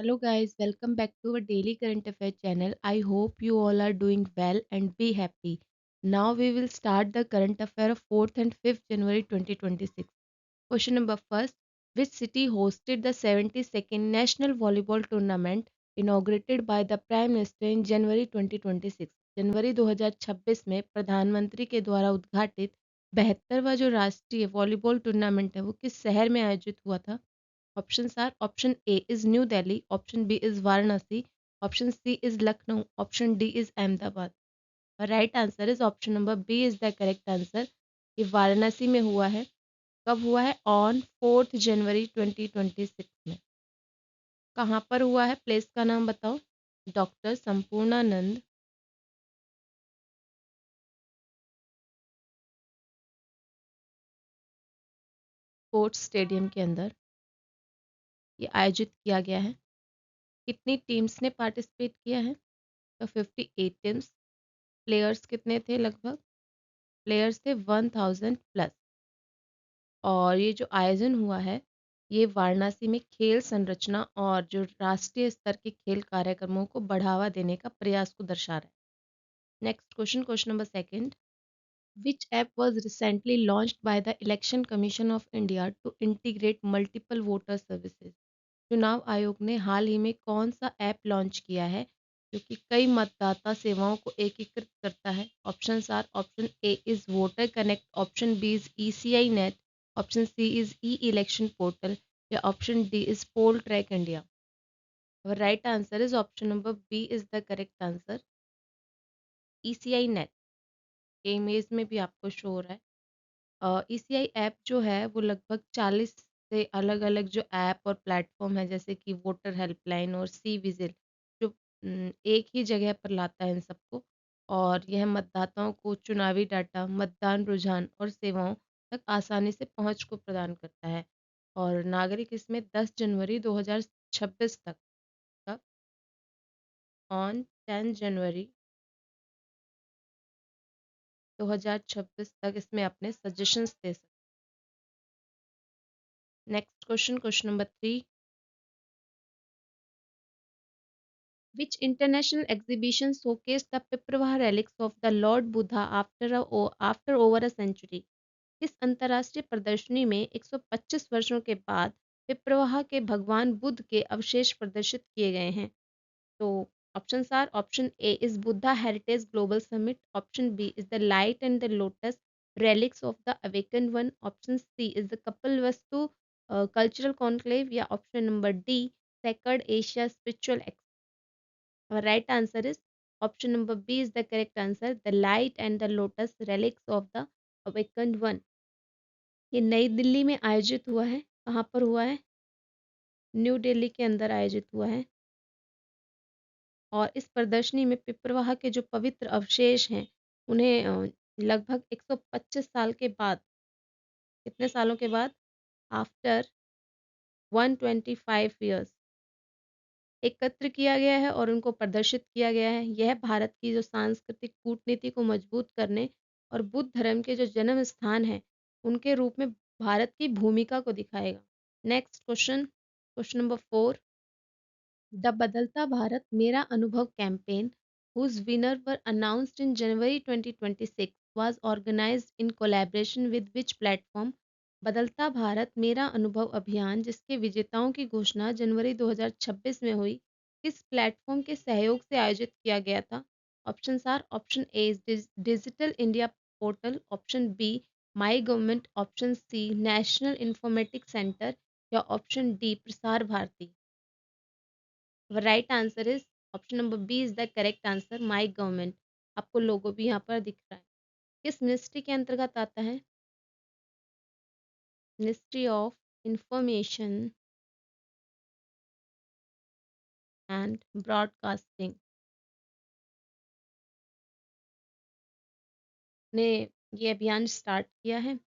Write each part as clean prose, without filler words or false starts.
Hello guys, welcome back to our daily current affair channel. I hope you all are doing well and be happy. Now we will start the current affair of 4th and 5th January 2026. Question number first, which city hosted the 72nd National Volleyball Tournament inaugurated by the Prime Minister in January 2026? जनवरी 2026 में प्रधानमंत्री के द्वारा उद्घाटित 72वां जो राष्ट्रीय volleyball tournament है वो किस शहर में आयोजित हुआ था? Options are option A is New Delhi, option B is Varanasi, option C is Lucknow, option D is Ahmedabad. The right answer is option number B is the correct answer. ये वाराणसी में हुआ है. कब हुआ है? ऑन 4 जनवरी 2026 में. कहाँ पर हुआ है? प्लेस का नाम बताओ. डॉक्टर संपूर्णानंद स्पोर्ट्स स्टेडियम के अंदर ये आयोजित किया गया है. कितनी टीम्स ने पार्टिसिपेट किया है? तो 58 टीम्स. प्लेयर्स कितने थे? लगभग प्लेयर्स थे 1000 प्लस. और ये जो आयोजन हुआ है ये वाराणसी में खेल संरचना और जो राष्ट्रीय स्तर के खेल कार्यक्रमों को बढ़ावा देने का प्रयास को दर्शा रहा है. Next question, question number second. Which app was recently launched by the Election Commission of India to integrate multiple voter services? चुनाव आयोग ने हाल ही में कौन सा ऐप लॉन्च किया है जो कि कई मतदाता सेवाओं को एकीकृत करता है? Options are option A is voter connect, option B is ECI net, option C is e election portal या option D is poll track India. Right answer is option number B is the correct answer. ECI net ये image में भी आपको show हो रहा है. ECI app जो है वो लगभग 40 से अलग अलग जो ऐप और प्लेटफॉर्म है जैसे कि वोटर हेल्पलाइन और सी विजिल जो एक ही जगह पर लाता है इन सबको. और यह मतदाताओं को चुनावी डाटा, मतदान रुझान और सेवाओं तक आसानी से पहुंच को प्रदान करता है. और नागरिक इसमें 10 जनवरी 2026 तक ऑन 10 जनवरी 2026 तक इसमें अपने सजेशंस दे सकते. Next question, question number 3. Which international exhibition showcased the Pipravaha relics of the Lord Buddha after over a century? इस अंतर्राष्ट्रीय प्रदर्शनी में 125 वर्षों के बाद पिप्रवाहा के भगवान बुद्ध के अवशेष प्रदर्शित किए गए हैं. तो options are option A is Buddha heritage global summit, option B is the light and the lotus relics of the awakened one, option C is the Kapil Vastu cultural conclave या option number D Sacred Asia spiritual. Our right answer is option number B is the correct answer. The light and the lotus relics of the awakened one. ये नई दिल्ली में आयोजित हुआ है. कहाँ पर हुआ है? न्यू दिल्ली के अंदर आयोजित हुआ है. और इस प्रदर्शनी में पिपरवाह के जो पवित्र अवशेष हैं उन्हें लगभग 125 साल के बाद, कितने सालों के बाद? आफ्टर 125 ईयर्स एकत्र किया गया है और उनको प्रदर्शित किया गया है. यह भारत की जो सांस्कृतिक कूटनीति को मजबूत करने और बुद्ध धर्म के जो जन्म स्थान है उनके रूप में भारत की भूमिका को दिखाएगा. Next question, question number 4. The बदलता भारत मेरा अनुभव campaign whose winner were announced in January 2026 was organized in collaboration with which platform? बदलता भारत मेरा अनुभव अभियान जिसके विजेताओं की घोषणा जनवरी 2026 में हुई किस प्लेटफॉर्म के सहयोग से आयोजित किया गया था? Options are option A digital India portal, option B my government, option C national informatics centre या option D Prasar Bharati. Right answer is option number B is the correct answer, my government. आपको logo भी यहाँ पर दिख रहा है. किस ministry के अंतर्गत आता है? Ministry of information and broadcasting ने ये अभियान स्टार्ट किया है.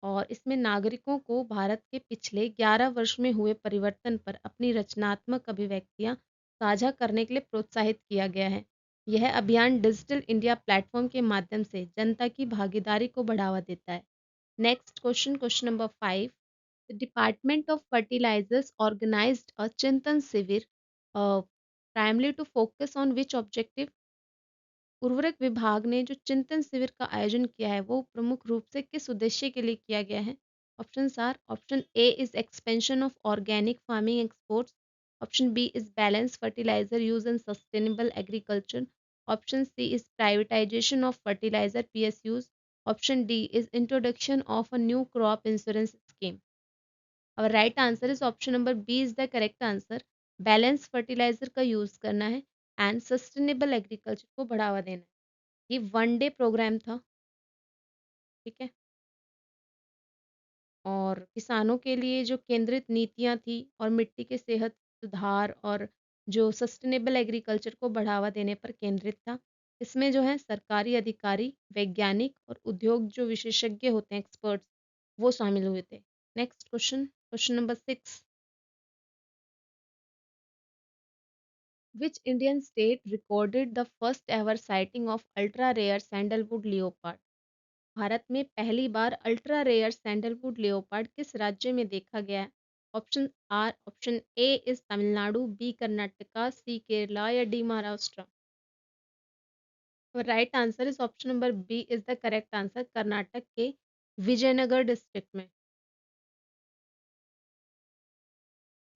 और इसमें नागरिकों को भारत के पिछले 11 वर्ष में हुए परिवर्तन पर अपनी रचनात्मक अभिव्यक्तियां साझा करने के लिए प्रोत्साहित किया गया है. यह अभियान डिजिटल इंडिया प्लेटफॉर्म के माध्यम से जनता की भागीदारी को बढ़ावा देता है. Next question, question number 5. The Department of Fertilizers organized a Chintan Sivir primarily to focus on which objective? उर्वरक विभाग ने जो चिंतन शिविर का आयोजन किया है वो प्रमुख रूप से किस उद्देश्य के लिए किया गया है? Options are, option A is expansion of organic farming exports, option B is balance fertiliser use and sustainable agriculture, option C is privatisation of fertiliser PSUs, option D is introduction of a new crop insurance scheme. और right answer is option number B is the correct answer. Balance fertiliser का use करना है and sustainable agriculture को बढ़ावा देना है. ये one day programme था. ठीक है. और किसानों के लिए जो केंद्रित नीतियां थी और मिट्टी के सेहत सुधार और जो सस्टेनेबल एग्रीकल्चर को बढ़ावा देने पर केंद्रित था. इसमें जो है सरकारी अधिकारी, वैज्ञानिक और उद्योग जो विशेषज्ञ होते हैं, एक्सपर्ट्स, वो शामिल हुए थे. Next question, question number 6. Which Indian state recorded the first ever sighting of ultra rare sandalwood leopard? भारत में पहली बार अल्ट्रा रेयर सैंडलवुड लेओपार्ड किस राज्य में देखा गया है? Option are, option A is Tamil Nadu, B Karnataka, C Kerala या D Maharashtra. Right answer is option number B is the correct answer. Karnataka के विजयनगर डिस्ट्रिक्ट में.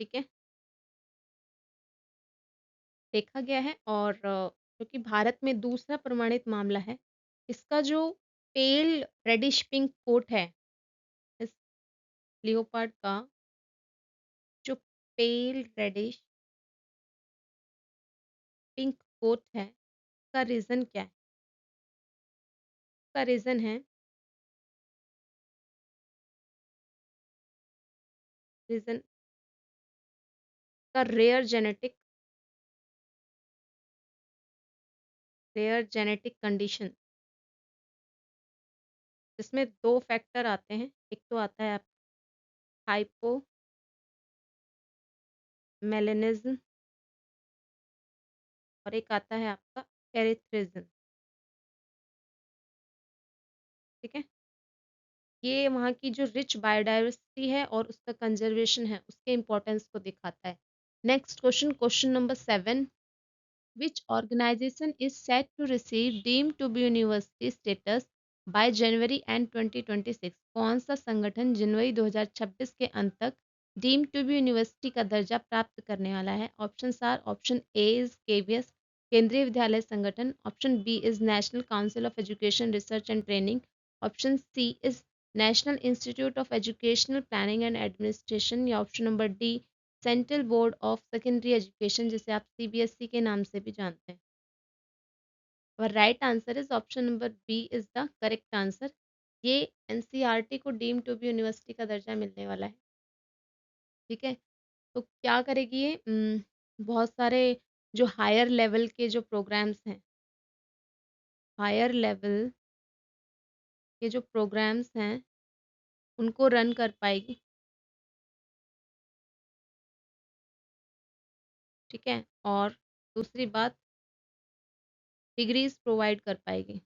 ठीक है, देखा गया है. और जो कि भारत में दूसरा प्रमाणित मामला है. इसका जो पेल रेडिश पिंक कोट है, इस लियोपार्ड का जो पेल रेडिश पिंक कोट है, का रीज़न क्या है? का रीज़न है, रीज़न का रेयर जेनेटिक कंडीशन. जिसमें 2 फैक्टर आते हैं. एक तो आता है हाइपोमेलेनिज्म और एक आता है आपका एरिथ्रिज्म. ठीक है. ये वहाँ की जो रिच बायोडाइवर्सिटी है और उसका कंजर्वेशन है, उसके इम्पोर्टेंस को दिखाता है. Next question, question number 7. Which organization is set to receive deemed to be university status by January and 2026? कौन सा संगठन जनवरी 2026 के अंत तक डीम टू बी यूनिवर्सिटी का दर्जा प्राप्त करने वाला है? Option are, option A is KVS, Kendriya Vidyalaya Sangathan, option B is national council of education research and training, option C is national institute of educational planning and administration, या option number D central board of secondary education, जिसे आप CBSE के नाम से भी जानते हैं. और right answer is option number B is the correct answer. ये एनसीईआरटी को डीम टू बी यूनिवर्सिटी का दर्जा मिलने वाला है. ठीक है. तो क्या करेगी ये? बहुत सारे जो हायर लेवल के जो प्रोग्राम्स हैं, हायर लेवल के जो प्रोग्राम्स हैं, उनको रन कर पाएगी. ठीक है. और दूसरी बात, डिग्रीज प्रोवाइड कर पाएगी.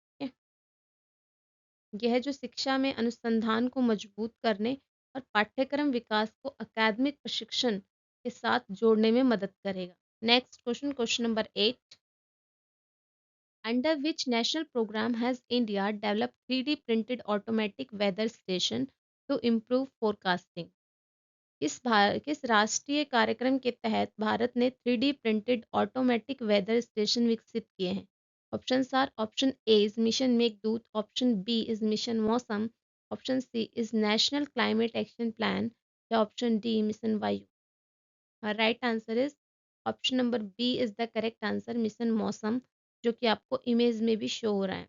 ठीक है. यह जो शिक्षा में अनुसंधान को मजबूत करने और पाठ्यक्रम विकास को अकादमिक प्रशिक्षण के साथ जोड़ने में मदद करेगा. Next question, question number 8. Under which national programme has India develop 3D printed automatic weather station to improve forecasting? किस राष्ट्रीय कार्यक्रम के तहत भारत ने 3D printed automatic weather station विकसित किए हैं? Option are, option A is mission Meghdoot, option B is mission Mausam, option C is national climate action plan, या option D mission Vayu. Right answer is option number B is the correct answer, mission Mausam, जो कि आपको image में भी show हो रहा है.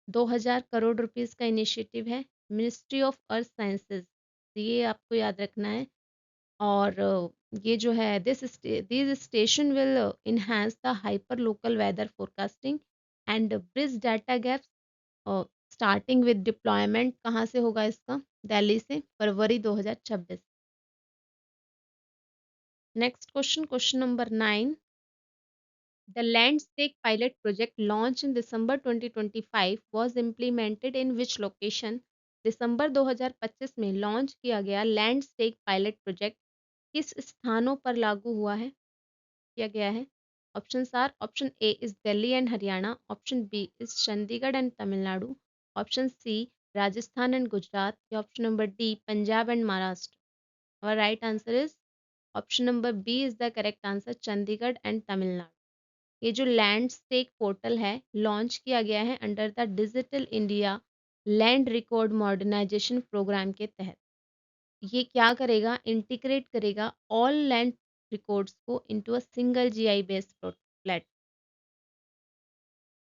2000 crore rupees का इनिशिएटिव है, मिनिस्ट्री ऑफ अर्थ साइंसेज, ये आपको याद रखना है. और ये जो है this station will enhance the hyper local weather forecasting and bridge data gaps. Starting with deployment कहाँ से होगा इसका? दिल्ली से, फरवरी 2026. Next question, question number 9. The Landscape pilot project launched in December 2025 was implemented in which location? दिसंबर 2025 में launch किया गया land stake pilot project किस स्थानों पर लागू हुआ है किया गया है? Options are option A is Delhi and Haryana, option B is Chandigarh and Tamil Nadu, option C Rajasthan and Gujarat या option number D Punjab and Maharashtra. और right answer is option number B is the correct answer, Chandigarh and Tamil Nadu. ये जो लैंड स्टेक पोर्टल है launch किया गया है under the digital India land record modernisation programme के तहत। ये क्या करेगा, इंटीग्रेट करेगा ऑल लैंड रिकॉर्ड्स को into a single GI based plate.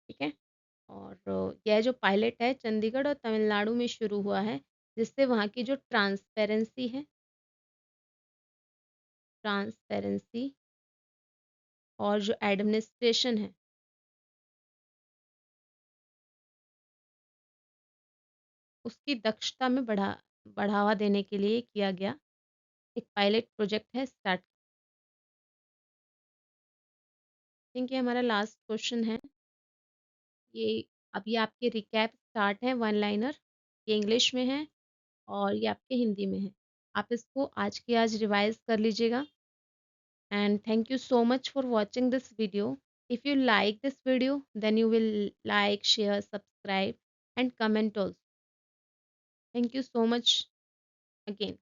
ठीक है। और यह जो पायलट है चंडीगढ़ और तमिलनाडु में शुरू हुआ है, जिससे वहाँ की जो ट्रांसपेरेंसी है, ट्रांसपेरेंसी और जो एडमिनिस्ट्रेशन है उसकी दक्षता में बढ़ावा देने के लिए किया गया एक पायलट प्रोजेक्ट है स्टार्ट। थिंक ये हमारा लास्ट क्वेश्चन है। ये अभी आपके रिकैप स्टार्ट है वन लाइनर, ये इंग्लिश में है और ये आपके हिंदी में है। आप इसको आज के आज रिवाइज कर लीजिएगा। And thank you so much for watching this video. If you like this video, then you will like, share, subscribe, and comment also. Thank you so much again.